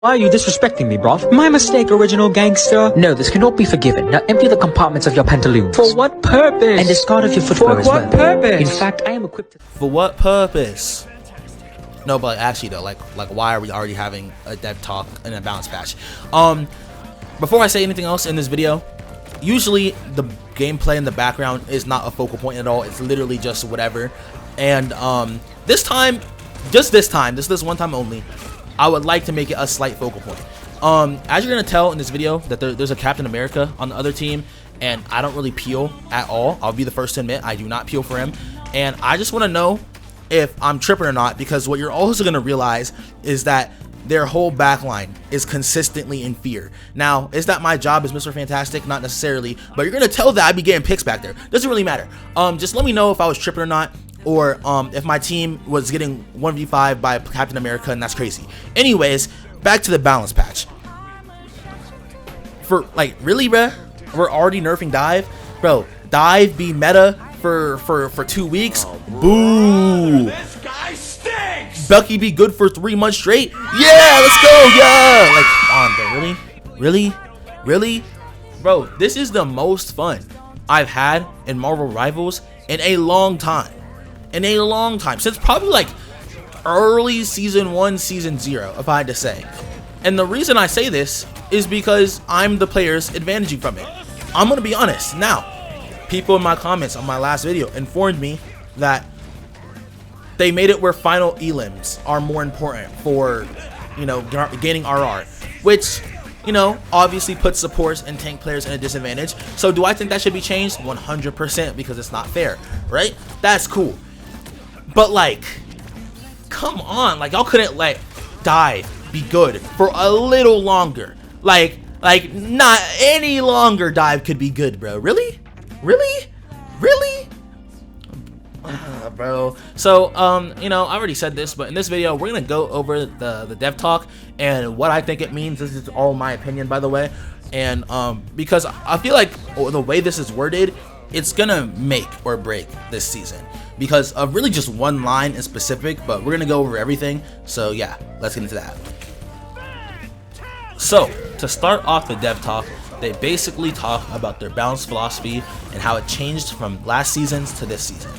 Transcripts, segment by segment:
Why are you disrespecting me, bruv? My mistake, original gangster. No, this cannot be forgiven. Now empty the compartments of your pantaloons. For what purpose? And discard of your footwear as well. For what purpose? In fact, I am equipped to... For what purpose? No, but actually though, like why are we already having a dev talk and a balance patch? Before I say anything else in this video, usually the gameplay in the background is not a focal point at all. It's literally just whatever. And this time, this one time only, I would like to make it a slight focal point. As you're gonna tell in this video that there's a Captain America on the other team, and I don't really peel at all. I'll be the first to admit I do not peel for him, and I just want to know if I'm tripping or not, because what you're also gonna realize is that their whole backline is consistently in fear. Now, is that my job as Mr. Fantastic? Not necessarily, but you're gonna tell that I'd be getting picks back there. Doesn't really matter. Just let me know if I was tripping or not, or if my team was getting 1v5 by Captain America, and that's crazy. Anyways, back to the balance patch. For like, really, bruh? We're already nerfing dive, bro. Dive be meta for 2 weeks. Oh, boo! This guy stinks. Bucky be good for 3 months straight. Yeah, let's go. Yeah, like, come on, bro. Really, bro. This is the most fun I've had in Marvel Rivals in a long time. Since probably like early season 1, season 0, if I had to say. And the reason I say this is because I'm the players advantaging from it. I'm gonna be honest. Now, people in my comments on my last video informed me that they made it where final elims are more important for, you know, gaining RR, which, you know, obviously puts supports and tank players in a disadvantage. So do I think that should be changed? 100%, because it's not fair, right? That's cool. But like, come on, like y'all couldn't let dive be good for a little longer. Like not any longer dive could be good, bro. Really? Bro. So, you know, I already said this, but in this video, we're gonna go over the dev talk and what I think it means. This is all my opinion, by the way. And because I feel like the way this is worded, it's gonna make or break this season because of really just one line in specific, but we're gonna go over everything. So yeah, let's get into that. So to start off the dev talk, they basically talk about their balance philosophy and how it changed from last seasons to this season,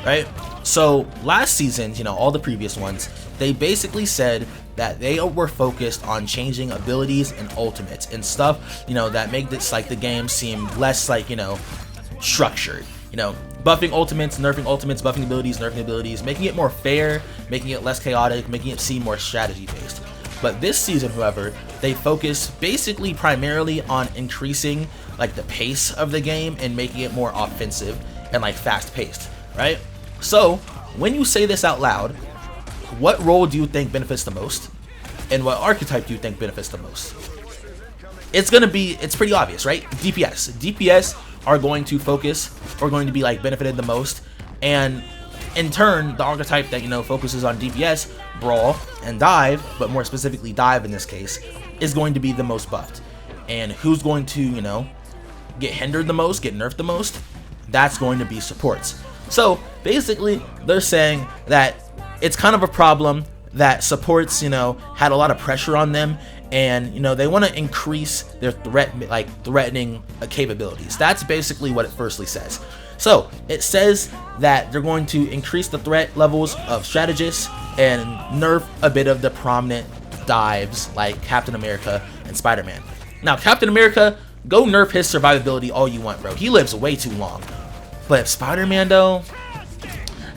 right? So last season, you know, all the previous ones, they basically said that they were focused on changing abilities and ultimates and stuff, you know, that make this like the game seem less like, you know, structured. You know, buffing ultimates, nerfing ultimates, buffing abilities, nerfing abilities, making it more fair, making it less chaotic, making it seem more strategy based. But this season, however, they focus basically primarily on increasing like the pace of the game and making it more offensive and like fast paced, right? So when you say this out loud, what role do you think benefits the most, and what archetype do you think benefits the most? It's pretty obvious, right? DPS are going to focus or going to be like benefited the most, and in turn the archetype that, you know, focuses on DPS, brawl, and dive, but more specifically dive in this case, is going to be the most buffed. And who's going to, you know, get hindered the most, get nerfed the most? That's going to be supports. So basically they're saying that it's kind of a problem that supports, you know, had a lot of pressure on them, and, you know, they want to increase their threatening capabilities. That's basically what it firstly says. So it says that they're going to increase the threat levels of strategists and nerf a bit of the prominent dives like Captain America and Spider-Man. Now, Captain America, go nerf his survivability all you want, bro. He lives way too long. But Spider-Man, though,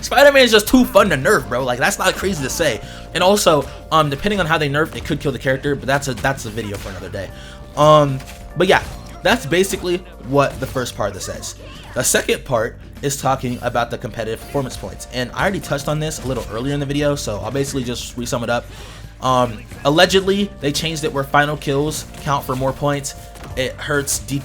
Spider-Man is just too fun to nerf, bro. Like, that's not crazy to say. And also, depending on how they nerf, it could kill the character, but that's a video for another day. But yeah, that's basically what the first part of this says. The second part is talking about the competitive performance points, and I already touched on this a little earlier in the video, so I'll basically just re-sum it up. Allegedly, they changed it where final kills count for more points. It hurts deep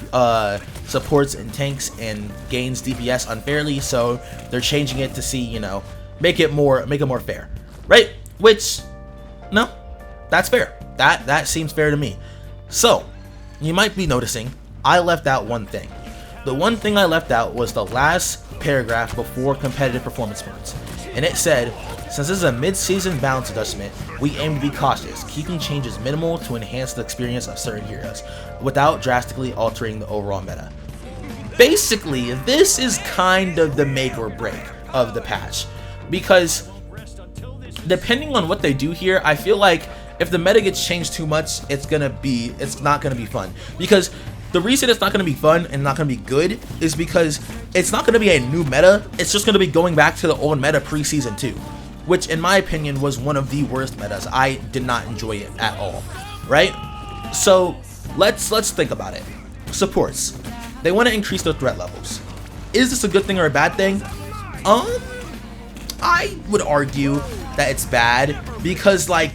supports and tanks and gains DPS unfairly, so they're changing it to see, you know, make it more fair, right? Which, no, that's fair. That seems fair to me. So you might be noticing I left out one thing. The one thing I left out was the last paragraph before competitive performance points. and it said, since this is a mid-season balance adjustment, we aim to be cautious, keeping changes minimal to enhance the experience of certain heroes, without drastically altering the overall meta. Basically, this is kind of the make or break of the patch, because depending on what they do here, I feel like if the meta gets changed too much, it's not gonna be fun. Because the reason it's not gonna be fun and not gonna be good is because it's not gonna be a new meta. It's just gonna be going back to the old meta pre-season 2, which in my opinion was one of the worst metas. I did not enjoy it at all, right? So let's think about it. Supports, they want to increase their threat levels. Is this a good thing or a bad thing? I would argue that it's bad, because like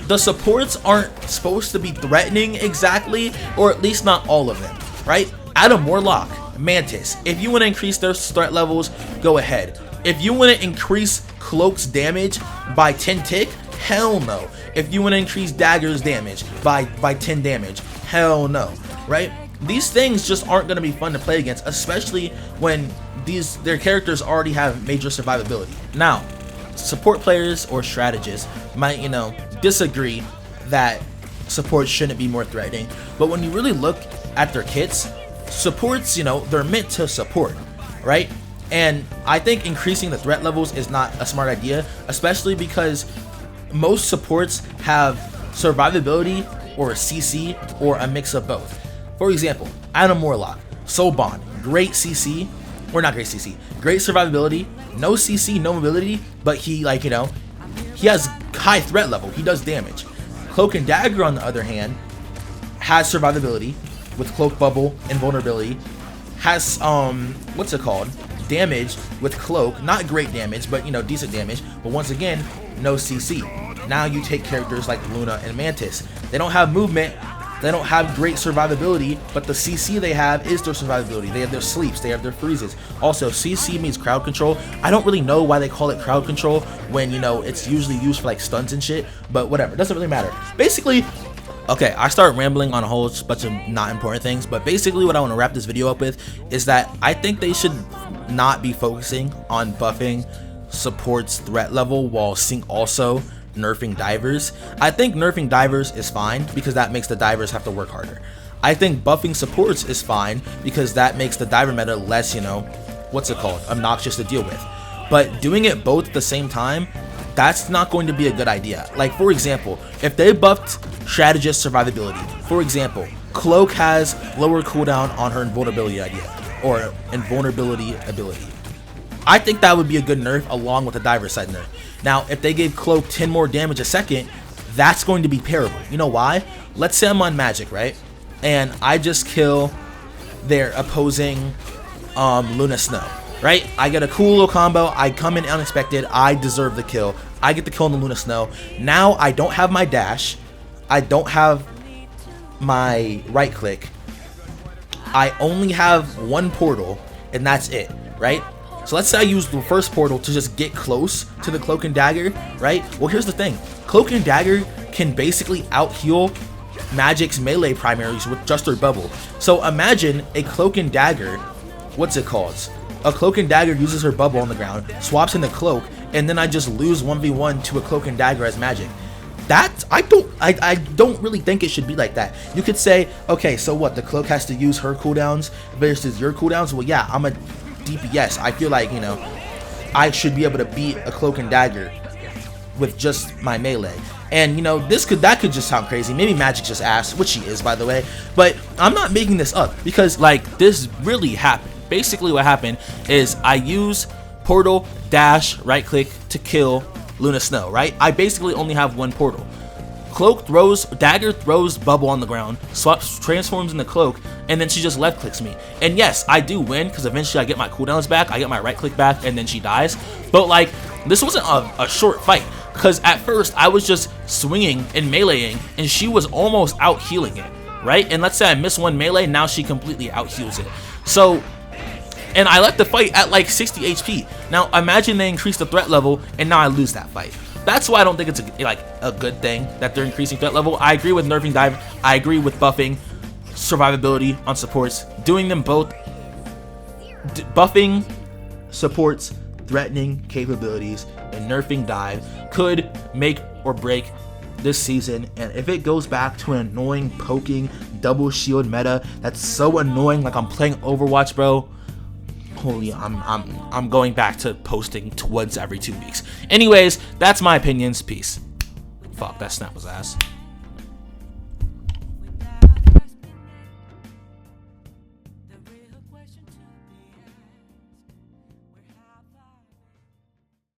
the supports aren't supposed to be threatening exactly, or at least not all of them, right? Adam Warlock, Mantis, if you want to increase their threat levels, go ahead. If you want to increase Cloak's damage by 10 tick, hell no. If you want to increase Dagger's damage by 10 damage, hell no, right? These things just aren't going to be fun to play against, especially when their characters already have major survivability. Now, support players or strategists might, disagree that supports shouldn't be more threatening, but when you really look at their kits, supports, they're meant to support, right? And I think increasing the threat levels is not a smart idea, especially because most supports have survivability or CC or a mix of both. For example, Adam Warlock, Soul Bond, great CC, or not great CC, great survivability, no CC, no mobility, but he he has high threat level, he does damage. Cloak and Dagger on the other hand has survivability with Cloak Bubble, invulnerability, has damage with Cloak, not great damage, but decent damage, but once again, no CC. Now you take characters like Luna and Mantis. They don't have movement, they don't have great survivability, but the CC they have is their survivability. They have their sleeps, they have their freezes. Also, CC means crowd control. I don't really know why they call it crowd control when, it's usually used for like stuns and shit, but whatever, it doesn't really matter. Basically, okay, I start rambling on a whole bunch of not important things, but basically what I want to wrap this video up with is that I think they should not be focusing on buffing supports threat level while also nerfing divers. I think nerfing divers is fine because that makes the divers have to work harder. I think buffing supports is fine because that makes the diver meta less, obnoxious to deal with. But doing it both at the same time, that's not going to be a good idea. Like, for example, if they buffed strategist survivability, for example, Cloak has lower cooldown on her invulnerability ability. I think that would be a good nerf along with the diver side nerf. Now, if they gave Cloak 10 more damage a second, that's going to be terrible. You know why? Let's say I'm on Magic, right? And I just kill their opposing Luna Snow, right? I get a cool little combo. I come in unexpected. I deserve the kill. I get the kill on the Luna Snow. Now I don't have my dash. I don't have my right click. I only have one portal, and that's it, right? So let's say I use the first portal to just get close to the Cloak and Dagger, right? Well, here's the thing. Cloak and Dagger can basically out-heal Magic's melee primaries with just their bubble. So imagine a Cloak and Dagger, a Cloak and Dagger uses her bubble on the ground, swaps in the Cloak, and then I just lose 1v1 to a Cloak and Dagger as Magic. I don't really think it should be like that. You could say, okay, so what? The Cloak has to use her cooldowns versus your cooldowns? Well, yeah, I'm a DPS. I feel like, I should be able to beat a Cloak and Dagger with just my melee. And that could just sound crazy. Maybe Magic just ass, which she is, by the way. But I'm not making this up because this really happened. Basically what happened is I use portal, dash, right click to kill Luna Snow, right? I basically only have one portal. Dagger throws bubble on the ground, transforms into Cloak, and then she just left clicks me. And yes, I do win because eventually I get my cooldowns back, I get my right click back, and then she dies. But this wasn't a short fight because at first I was just swinging and meleeing, and she was almost out healing it, right? And let's say I miss one melee, now she completely out heals it. So, and I left the fight at 60 HP. Now imagine they increase the threat level, and now I lose that fight. That's why I don't think it's a good thing that they're increasing threat level. I agree with nerfing dive. I agree with buffing survivability on supports. Doing them both, buffing supports threatening capabilities and nerfing dive could make or break this season. And if it goes back to an annoying poking double shield meta that's so annoying, like I'm playing Overwatch, bro, holy, I'm going back to posting once every 2 weeks. Anyways, that's my opinions. Peace. Fuck, that snap was ass.